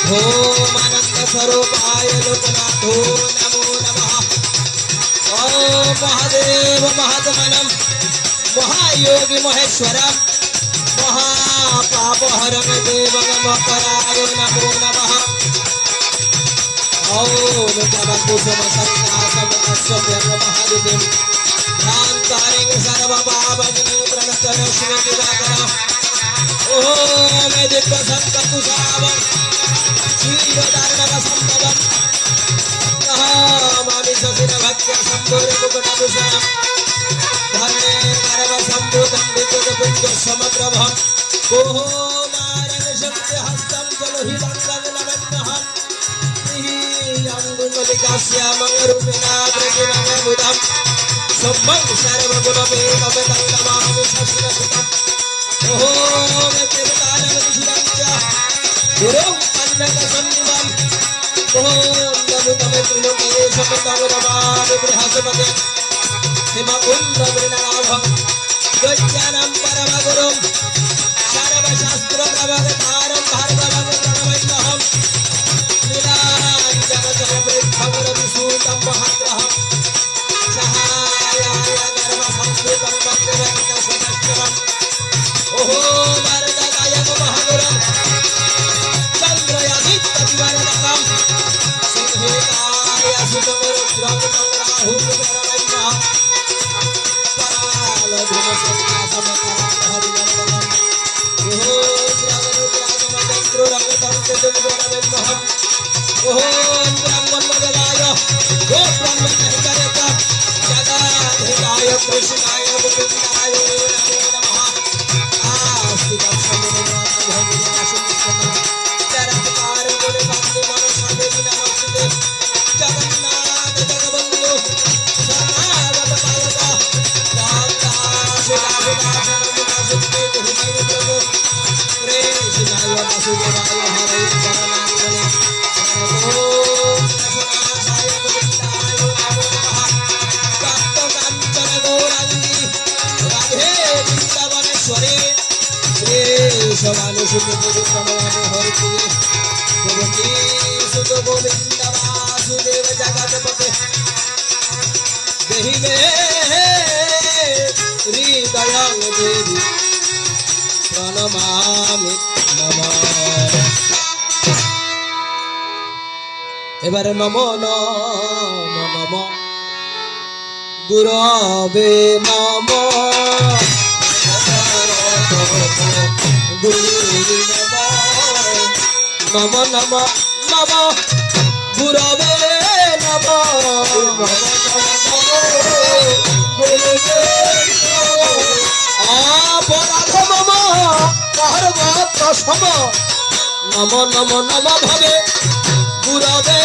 ओम आनंद स्वरूपाय लोकनाथो नमो नमः। ओम महादेव महात्मनम महायोगी महेश्वरम महापापहरं देवं मकराय नमो नमः। ओम जगद्गुरुम संकासम महादेवं शांतारिं सर्वपापजनं प्रणतरश्मि दिवाकरम्। ओम दिव्य संकल्पसावं क्षीरदार्णवसंभवम् नमामि शशिनभक्त्या शम्भुर्मुकुटभूषणम् धरणे गर्भसम्भूतं विद्युत्पुञ्जसमप्रभम् ओमारणशक्तिहस्तं जलहिलङ्गनमन्नहम् श्रीयङ्गुलिकास्यामङ्गरूपिणा प्रतिमङ्गबुधम् सम्मं सर्वगुणमेकपदं नमामि शशिनसुतम्। ओम देवतानमनिषिरं च गुरुं अन्नकसन्निभम् ओम नमुतमे त्रिलोकेशपतं नमामि बृहस्पते हिमकुन्दवृणनाभं गजानं परमगुरुं सर्वशास्त्रप्रभवतारं भार्गवं प्रणमन्यहं नीलाञ्जनचरवृद्धं रविसूतं महाग्रहं सहायाय गर्भसंस्कृतं वक्रवक्त्रसदस्यम्। ओम वरदकाय महागुरं चन्द्रयादित्यविवरदकं सिंहिकाय सुतरुद्रं राहुं प्रणमन्यहं परालधुमसंकासमकरं ओम रुद्रागरुद्रागमचन्द्रुरङ्गतं प्रणमन्यहं ओम ब्रह्मन्मगदाय गोब्रह्मणहितरत जगद्धिताय कृष्णाय मुकुन्दाय नमो नमः। जगन्नाथ जगबंधु शरणागत पावक प्रभु कृष्णाय वासुदेवाय हरे चरणांजलि ओम रसनाशाय गोविंदाय नमो नमः। कांचन गौरांगी राधे वृंदावनेश्वरी सुत गोविंद वासुदेव जगतपते देहि मे हृदयं देवी प्रणमामि नमः। एबारे नमो नमो नमो गुरवे नमो नमो नमो नमो गुरवे नमो अपराध मम कहर्वात सम नमो नमो नमो भवे गुरवे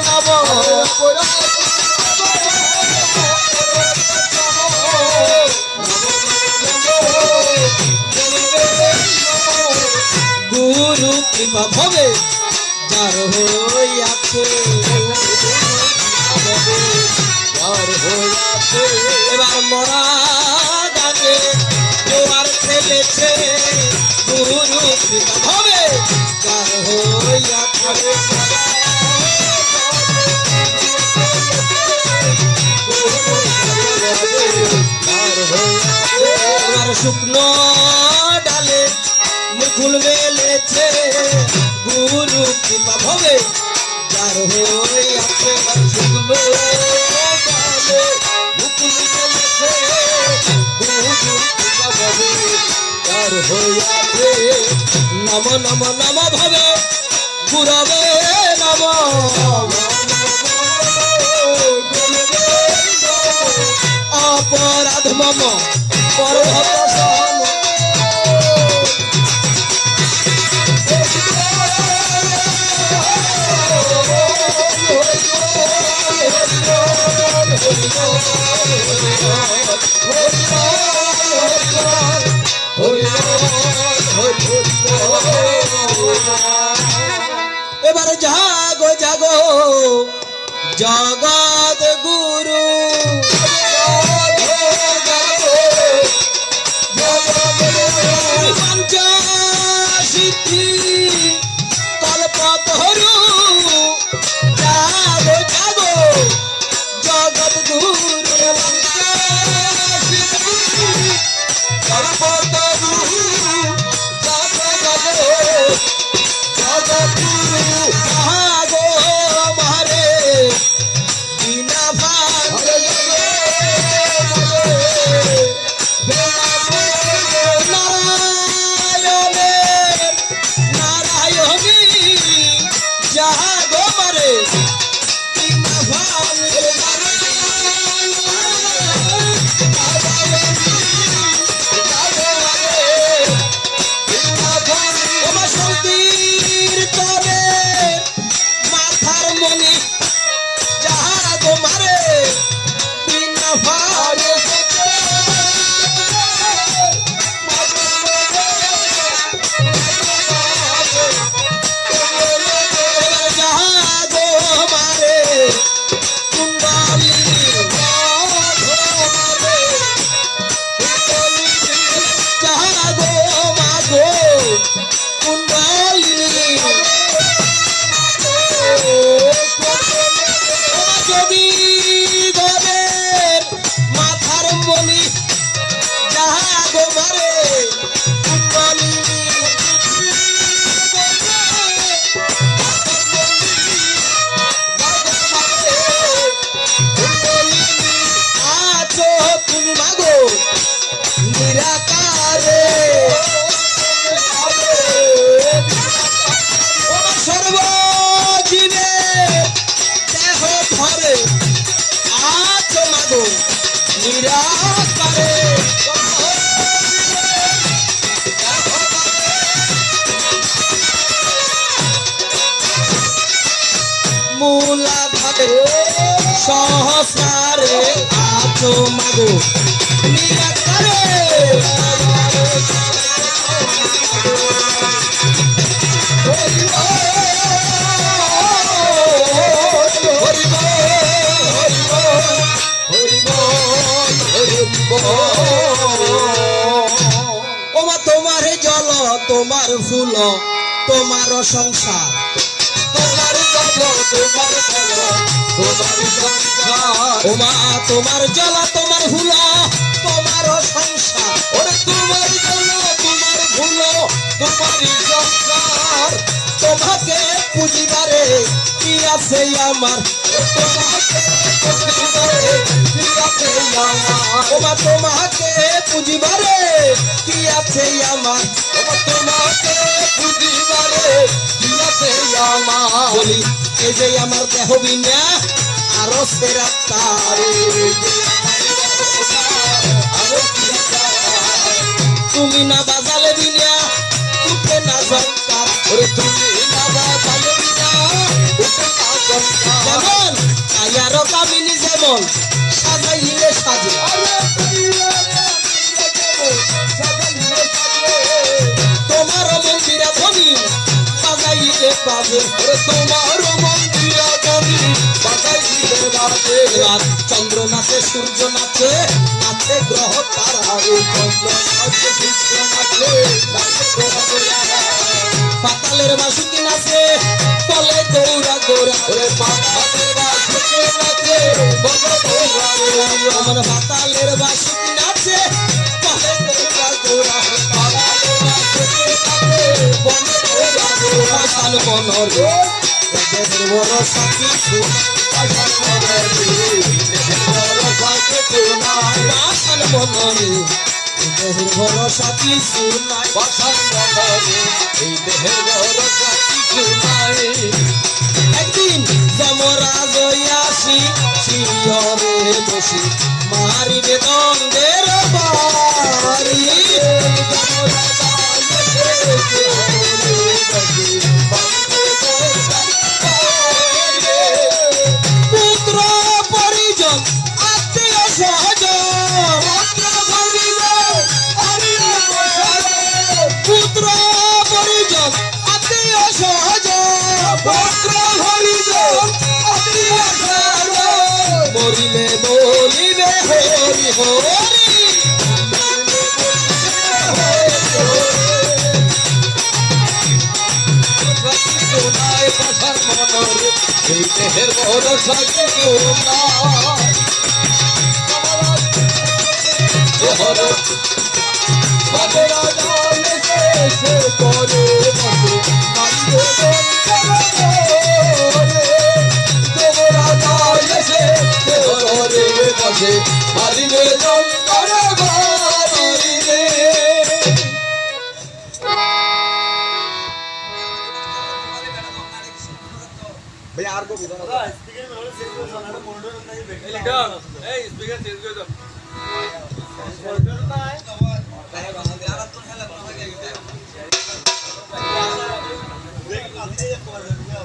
नमो गुरु कृपा भवे जार होयाছে এবার মরা ডাকে জোয়ার ফেলেছে গুরু কৃপা ভবে जार होयाছে এবার শুকনো ডালে মুকুল মেলেছে গুরু কৃপা ভবে जार होयाছে শুকনো ডালে মুকুল মেলেছে গুরু কৃপা ভবে जार होयाছে নম নম নম ভবে গুরবে নম अपराध मम परभक्त सम এবারে জাগো জাগো জগৎ গুরু সিদ্ধি কল্পত জমি গদের মাথার মনি যাহা গো মারে কুণ্ডলিনী আছো তুমি মাগো নিরাকারে সর্বজীবে দেহ ধরে আছো মাগো নিরাকারে মূলাধারে সহস্রারে আছো মাগো নিরাকারে ওমা তোমার জল তোমার ফুল তোমার সংসার তোমার জল তোমার ফল তোমার সংসার ওমা তোমার জল তোমার ফুল তোমার সংসার ওরে তোমার জল তোমার ফুল তোমার সংসার তোমাকে পুজিবারে কি আছে আমার তোমাকে পুজিবারে কি আছে আমার ওমা তোমাকে পুজিবারে কি আছে আমার ওমা তোমাকে পুজিবারে কি আছে আমার বলি এই যে আমার দেহ বিনা আরো সেরা তারে তুমি না বাজালে বিনা উঠে না জঙ্কার ওরে তুমি না বাজালে বিনা উঠে না জঙ্কার যেমন আয়ারো কামিনী যেমন সাজাইলে সাজে তোমার মন্দিরা ধনী বাজাইলে বাজে ওরে তোমার মন্দিরা ধনী বাজাইলে বাজে রাত চন্দ্র নাচে সূর্য নাচে নাচে গ্রহ তারা চন্দ্র নাচে সূর্য নাচে নাচে গ্রহ তারা পাতালের বাসুকি নাচে তলে গৌরা গৌরা ওরে পাতালের বাসুকি নাচে বলে গৌরা গৌরা আমার পাতালের বাসুকি নাচে তলে গৌরা গৌরা পাতালের বাসুকি নাচে বলে গৌরা গৌরা সাল মনরে দেহের বড় সাথী আসান মনরে দেহের বড় সাথী সুনাই আসান মনরে দেহের বড় সাথী সুনাই আসান মনরে এই দেহের বড় সাথী সুনাই একদিন যমরাজ আসি শিয়রে বসি মারিবে দণ্ডের বাড়ি পুত্র পরিজন আত্মীয় সহজন পুত্র পরিজন আত্মীয় সহজন পুত্র পরিজন আত্মীয় সহজন মরিলে বলিবে হরি হরি এই দেহের বড় সাথী भैया आर को भी दो ना स्पीकर में सेट कर सोना मॉनिटर नहीं बैठे ए स्पीकर तेज कर दो मॉनिटर ना है काय बना दे यार तो है लगना है देख आदि ये कर दिया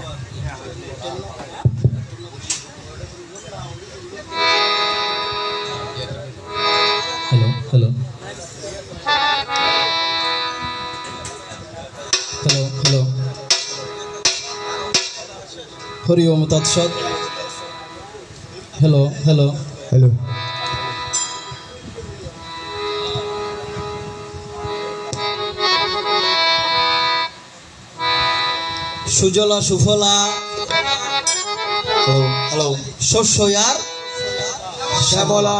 हेलो हेलो हेलो हेलो हरि ओम तत्सत हेलो हेलो हेलो সুজলা সুফলা হ্যালো শস্য আর শ্যামলা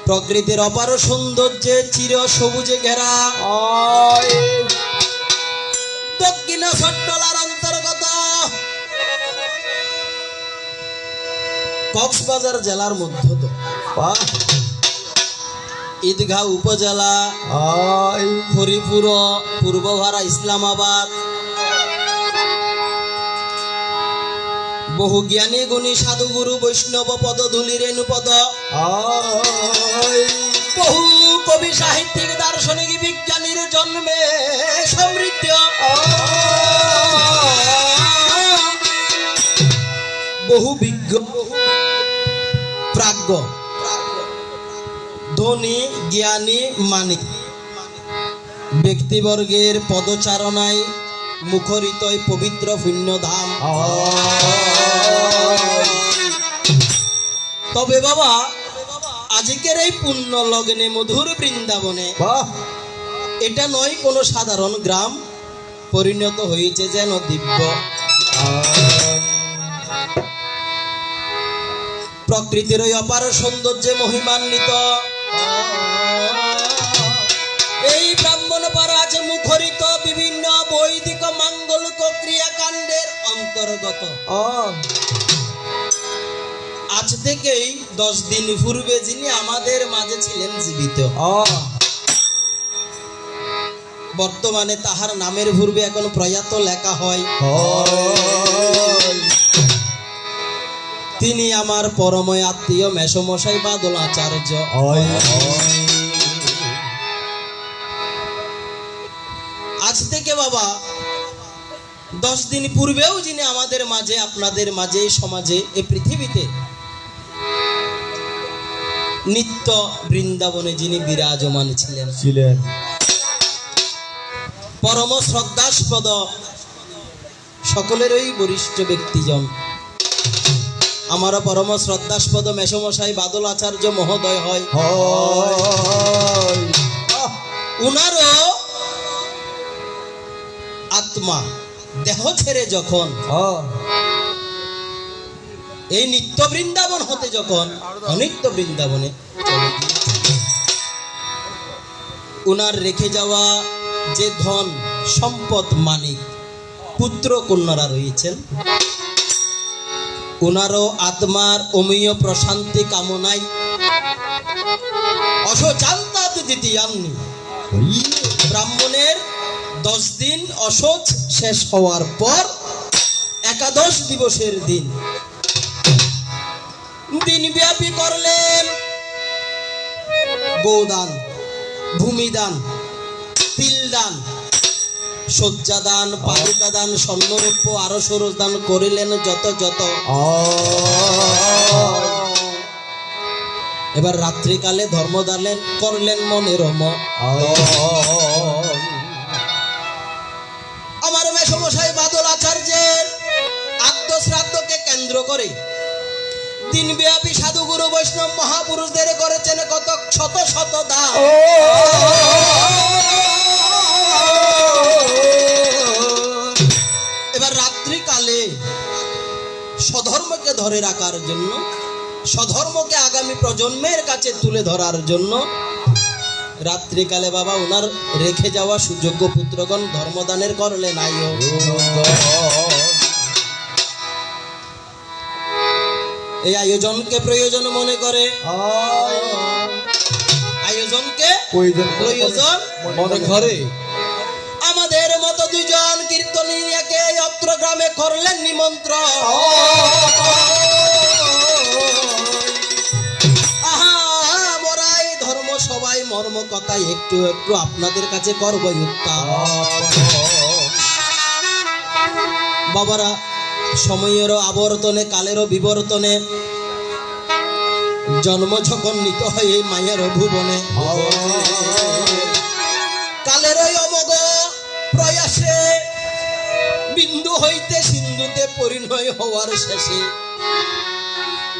প্রকৃতির অপার সৌন্দর্যে চির সবুজে ঘেরা দক্ষিণ সট্টলার অন্তর্গত কক্সবাজার জেলার মধ্যত ঈদগাঁও উপজেলা হরিপুর পূর্বভারা ইসলামাবাদ বহু জ্ঞানী গুণী সাধুগুরু বৈষ্ণব পদধূলি রেণুপদ বহু কবি সাহিত্যিক দার্শনিক বিজ্ঞানীর জন্মে সমৃদ্ধ বহু বিজ্ঞ প্রাজ্ঞ ধনী জ্ঞানী মানিক ব্যক্তিবর্গের পদচারণায় মুখরিত এই পবিত্র পুণ্যধাম। তবে বাবা আজকের এই পুণ্য লগ্নে মধুর বৃন্দাবনে এটা নয় কোনো সাধারণ গ্রাম, পরিণত হয়েছে যেন দিব্য প্রকৃতির ওই অপার সৌন্দর্যে মহিমান্বিত এই ব্রাহ্মণ পাড়া আছে মুখরিত বিভিন্ন বৈদিক মাঙ্গলিক ক্রিয়াকাণ্ডের অন্তর্গত। আজ থেকেই 10 দিন পূর্বে যিনি আমাদের মাঝে ছিলেন জীবিত, বর্তমানে তাহার নামের পূর্বে এখন প্রয়াত লেখা হয়। তিনি আমার পরময় আত্মীয় মেসমশাই বাদল আচার্য। আজ থেকে বাবা 10 দিন পূর্বেও যিনি আমাদের মাঝে, আপনাদের মাঝে, এই সমাজে, এই পৃথিবীতে নিত্য বৃন্দাবনে যিনি বিরাজমান ছিলেন পরম শ্রদ্ধাস্পদ সকলেরই বরিষ্ঠ ব্যক্তিজন আমার পরম শ্রদ্ধাস্পদ মেসমশাই বাদল আচার্য মহোদয় হয়। উনারও আত্মা দেহ ছেড়ে যখন এই নিত্য বৃন্দাবন হতে যখন অনিত্য বৃন্দাবনে উনার রেখে যাওয়া যে ধন সম্পদ মানিক পুত্র কন্যারা রয়েছেন, উনারও আত্মার অমীয় প্রশান্তি কামনায় অশোচান্তাদ দ্বিতীয়ান্নি ব্রাহ্মণের 10 দিন অশোচ শেষ হওয়ার পর একাদশ দিবসের দিন দিনব্যাপী করলেন গোদান, ভূমিদান, তিলদান, শয্যাদান, পাদুকাদান, স্বর্ণরৌপ্য আরো সরোজ দান করিলেন যত যত। এবার রাত্রিকালে ধর্মদান করলেন মনোরম। আমার মেসমশাই বাদল আচার্যের আদ্য শ্রাদ্ধকে কেন্দ্র করে দিনব্যাপী সাধুগুরু বৈষ্ণব মহাপুরুষদের করেছেন কত শত শত দান। এবার রাত্রিকালে স্বধর্মকে ধরে রাখার জন্য, স্বধর্মকে আগামী প্রজন্মের কাছে তুলে ধরার জন্য রাত্রিকালে বাবা ওনার রেখে যাওয়া সুযোগ্য পুত্রগণ ধর্মদানের করলেন এই আয়োজনকে প্রয়োজন মনে করে, আয়োজনকে প্রয়োজন মনে করে আমাদের মতো 2 জন কীর্তনীয়কে অত্র গ্রামে করলেন নিমন্ত্রণ। মরাই ধর্ম সবাই মর্ম কথাই একটু একটু আপনাদের কাছে করবো উত্তর। বাবারা সময়েরও আবর্তনে, কালেরও বিবর্তনে জন্ম যখন নিতে হয় এই মায়ের ভুবনে, কালেরই অমোঘ প্রয়াসে বিন্দু হইতে সিন্ধুতে পরিণয় হওয়ার শেষে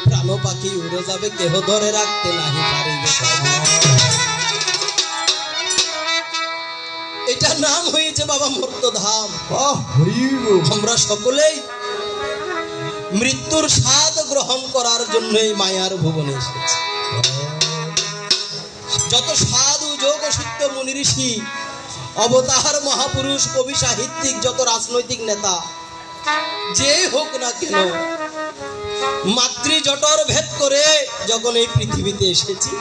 প্রাণ পাখি উড়ে যাবে, কেহ ধরে রাখতে নাহি পারিবে। এই এটা নাম হয়েছে বাবা মর্তধাম। হরি বল। আমরা সকলেই মৃত্যুর স্বাদ গ্রহণ করার জন্য এই মায়ার ভুবনে এসেছি। যত সাধু যোগ সিদ্ধ মুনি ঋষি অবতার মহাপুরুষ কবি সাহিত্যিক যত রাজনৈতিক নেতা যে হোক না কেন মাতৃ জঠর ভেদ করে যখন এই পৃথিবীতে এসেছি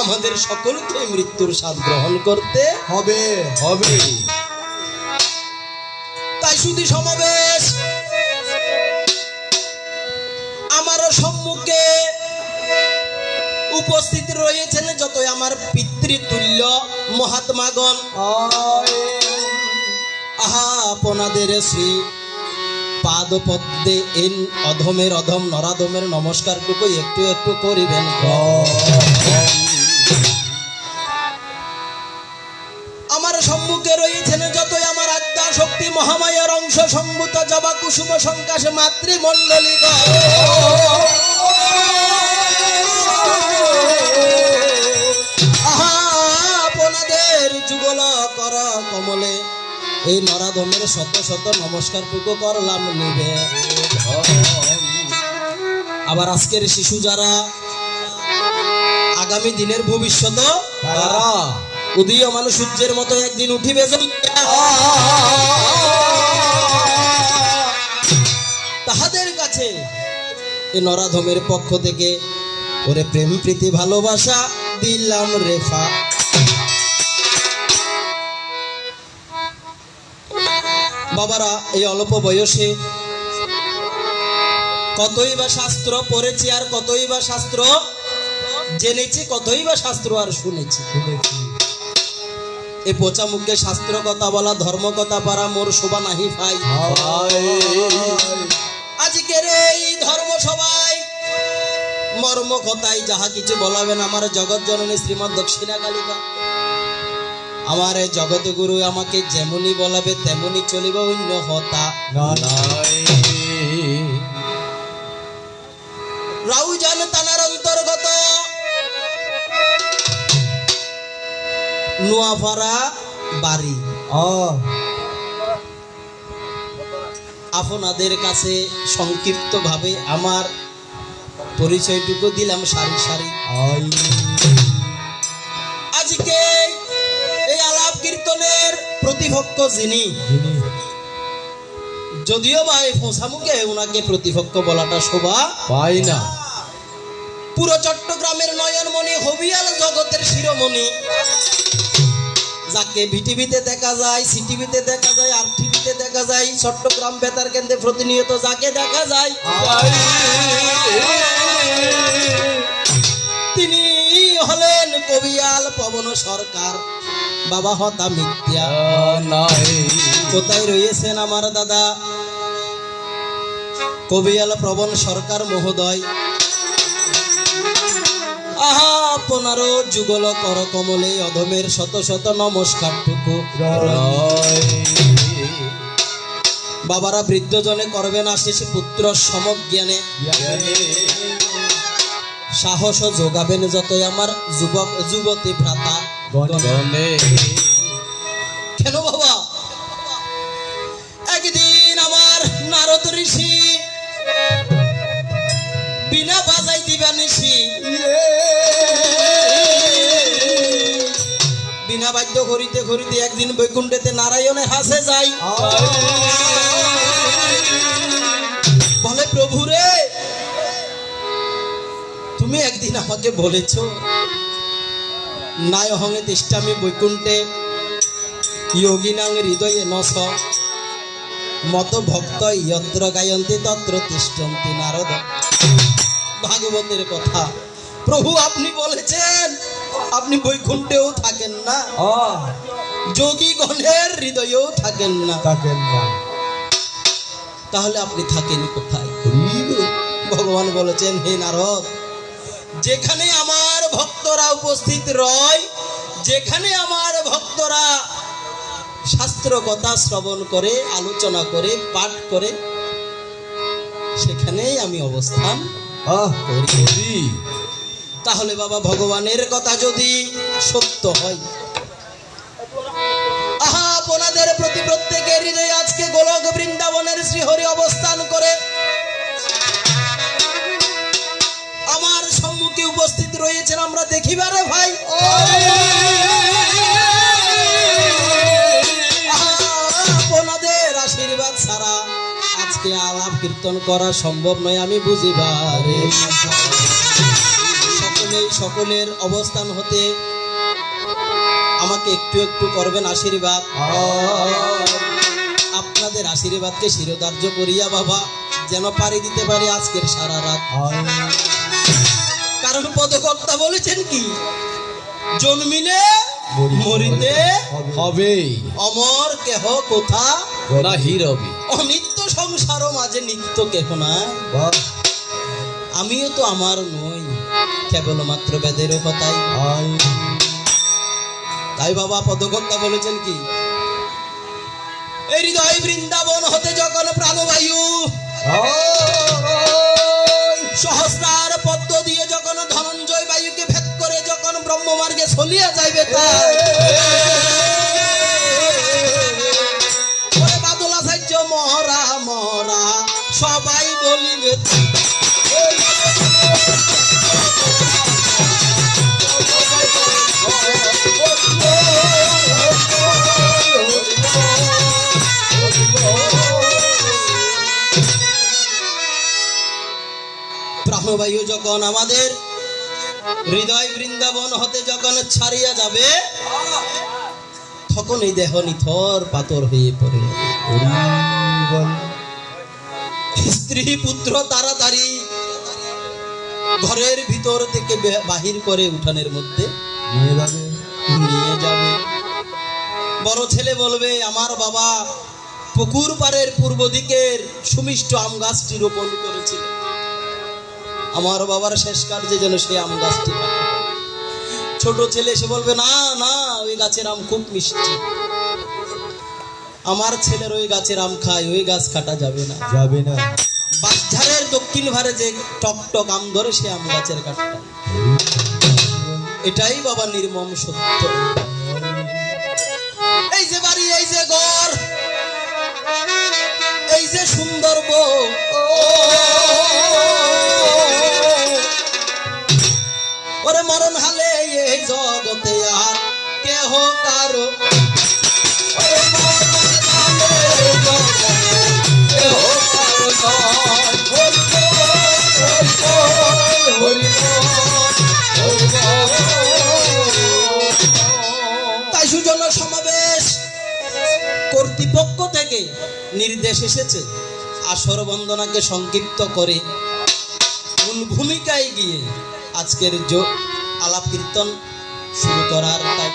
আমাদের সকলকে মৃত্যুর স্বাদ গ্রহণ করতে হবে হবে। তাই শুধু সমাবেশ আমার সম্মুখে উপস্থিত রয়েছেন যত আমার পিতৃতুল্য মহাত্মাগণ। আহা আপনাদের শ্রী পাদপদ্মে এন অধমের অধম নরাধমের নমস্কারটুকু একটু একটু করিবেন। আমার সম্মুখে রয়েছেন যতই আমার আত্মা শক্তি মহামায়ার অংশ সম্ভূত জবা কুসুম সংকাশে মাতৃমণ্ডলী আপনাদের যুগল কর কমলে এই নরাধমের শত শত নমস্কারটুকু করলাম নিবে। আবার আজকের শিশু যারা আগামী দিনের ভবিষ্যৎ তারা উদীয়মান সূর্যের মতো একদিন উঠিবে তাহাদের কাছে এই নরাধমের পক্ষ থেকে ওরে প্রেম প্রীতি ভালোবাসা দিলাম রেফা। বাবারা এই অল্প বয়সে কতই বা শাস্ত্র পড়েছি আর কতই বা শাস্ত্র জেনেছি কতই বা শাস্ত্র আর শুনেছি। এই পচা মুখে শাস্ত্র কথা বলা ধর্ম কথা পারা মোর শোভা নাহি ভাই। আজকের এই ধর্ম সবাই মর্ম কথাই যাহা কিছু বলাবেন আমার জগৎ জননী শ্রীমৎ দক্ষিণা কালিকা আমার জগৎ গুরু আমাকে যেমনই বলাবে তেমনি চলিব অন্য হতা রাউজান থানার অন্তর্গত নোয়াপাড়া বাড়ি। আপনাদের কাছে সংক্ষিপ্ত ভাবে আমার পরিচয়টুকু দিলাম সারি সারি। আজকে এই আলাপ কীর্তনের প্রতিপক্ষ যিনি যদিও বা এই ফোঁসামুখে ওনাকে প্রতিপক্ষ বলাটা শোভা পাই না। পুরো চট্টগ্রামের নয়নমণি হবিয়াল জগতের শিরোমণি যাকে বিটিভিতে দেখা যায় সিটিভিতে দেখা যায় আর টিভিতে দেখা যায় চট্টগ্রাম বেতার কেন্দ্রে প্রতিনিয়ত যাকে দেখা যায় তিনি হলেন কবিয়াল পবন সরকার বাবা হতা মিথ্যা। কোথায় রয়েছেন আমার দাদা কবিয়াল পবন সরকার মহোদয়? আহা আপনারও যুগল কর কমলে অধমের শত শত নমস্কারটুকু। বাবারা বৃদ্ধজনে করবেন আশিস পুত্র সমজ্ঞানে সাহস যোগাবেন যতই আমার যুবক যুবতী ভ্রাতা। কেন বাবা একদিন আমার নারদ ঋষি বিনা বাজাই দিবা নিশি বিনা বাদ্য করিতে করিতে একদিন বৈকুণ্ঠেতে নারায়ণের হাসে যাই বলে প্রভু রে তুমি একদিন আমাকে বলেছ নায় হঙে তিষ্ঠামি বৈকুণ্ঠে যোগিনাং হৃদয়ে নস মত ভক্ত ইয়ত্র গায়ন্তি তত্র তিষ্ঠন্তি নারদ। ভাগবতের কথা প্রভু আপনি বলেছেন আপনি বৈকুণ্ঠেও থাকেন না যোগীগণের হৃদয়েও থাকেন না তাহলে আপনি থাকেন কোথায়? ভগবান বলেছেন হে নারদ যেখানে আমার ভক্তরা উপস্থিত রয় যেখানে আমার ভক্তরা শাস্ত্র কথা শ্রবণ করে আলোচনা করে পাঠ করে সেখানেই আমি অবস্থান করি। তাহলে বাবা ভগবানের কথা যদি সত্য হয় আপনাদের প্রতি প্রত্যেকের হৃদয়ে আজকে গোলক বৃন্দাবনের শ্রীহরি অবস্থান করে আমার সম্মুখে উপস্থিত রয়েছেন আমরা দেখিবারে ভাই আপনাদের আশীর্বাদ ছাড়া আজকে আলাপ কীর্তন করা সম্ভব নয় আমি বুঝিবারে সকলের অবস্থান হতে আমাকে একটু একটু করবেন আশীর্বাদ আপনাদের আশীর্বাদকে শিরোধার্য করিয়া বাবা যেন পারি দিতে পারি আজকের সারা রাত কারণ পদকর্তা বলেছেন কি জন্মিলে মরিতে হবে অমর কেহ কোথা নাহি রবি অনিত্য সংসার মাঝে নিত্য কেহ না আমিও তো আমার নই কেবলমাত্র বেদের কথাই তাই বাবা পদকর্তা বলেছেন কি এই হৃদয় বৃন্দাবন হতে যখন প্রাণবায়ু সহস্রার পদ্ম দিয়ে যখন ধনঞ্জয় বায়ুকে ভেদ করে যখন ব্রহ্মমার্গে চলিয়া যাইবে তাই বাদল আচার্য মহরা মহরা সবাই বলিবে প্রাণবায়ু যখন আমাদের হৃদয় বৃন্দাবন হতে যখন ছাড়িয়া যাবে তখন এই দেহ নিথর পাথর হয়ে পড়ে স্ত্রী পুত্র তাড়াতাড়ি ঘরের ভিতর থেকে বাহির করে উঠানের মধ্যে নিয়ে যাবে বড় ছেলে বলবে আমার বাবা পুকুর পাড়ের পূর্ব দিকের সুমিষ্ট আম গাছটি রোপণ করেছিল আমার বাবার শেষ কার্যে যেন সেই আম গাছটি ছোট ছেলে এসে বলবে না না ওই গাছের আম খুব মিষ্টি আমার ছেলের ওই গাছের আম খায় ওই গাছ কাটা যাবে না বাঁশঝাড়ের দক্ষিণ ভারে যে টক টক আম ধরে সে আম গাছের কাঠটা এটাই বাবা নির্মম সত্য এই যে বাড়ি এই যে ঘর এই যে সুন্দর বউ ওরে মরণ হালে এই জগতে আর কেহ কারো তাই সুজন সমাবেশ কর্তৃপক্ষ থেকে নির্দেশ এসেছে আসর বন্দনাকে সংক্ষিপ্ত করে মূল ভূমিকায় গিয়ে আজকের আলাপ কীর্তন শুরু করার টাইম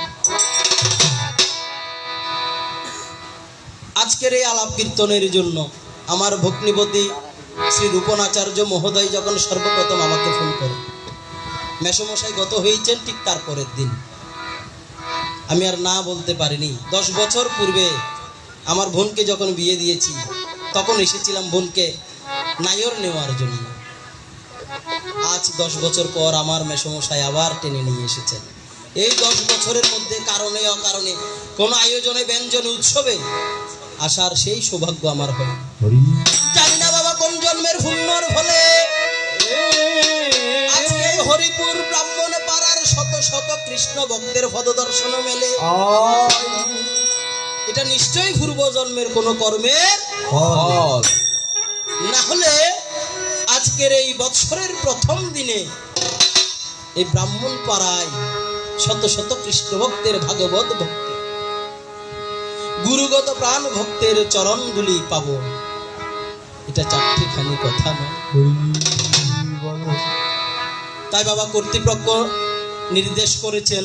আজকের এই আলাপ কীর্তনের জন্য আমার ভগ্নিপতি শ্রী রূপনাচার্য মহোদয় যখন সর্বপ্রথম আমাকে ফোন করে মেসমশাই গত হয়েছেন ঠিক তার পরের দিন আমি আর না বলতে পারিনি 10 বছর পূর্বে আমার বোনকে যখন বিয়ে দিয়েছি তখন এসেছিলাম বোনকে নায়র নেওয়ার জন্য আজ 10 বছর পর আমার মেসমশাই আবার টেনে নিয়ে এসেছেন এই 10 বছরের মধ্যে কারণে অকারণে কোন আয়োজনে ব্যঞ্জনে উৎসবে আসার সেই সৌভাগ্য আমার হয় জানি না বাবা কোন জন্মের পুণ্যর ফলে আজকে হরিপুর ব্রাহ্মণ পাড়ার শত শত কৃষ্ণ ভক্তের পদদর্শন মেলে এটা নিশ্চয়ই পূর্ব জন্মের কোন কর্মের ফল না হলে আজকের এই বৎসরের প্রথম দিনে এই ব্রাহ্মণ পাড়ায় শত শত কৃষ্ণ ভক্তের ভাগবত ভক্তের গুরুগত প্রাণ ভক্তের চরণ দুলি পাবো এটা চারটিখানি কথা নয় তাই বাবা কর্তৃপক্ষ নির্দেশ করেছেন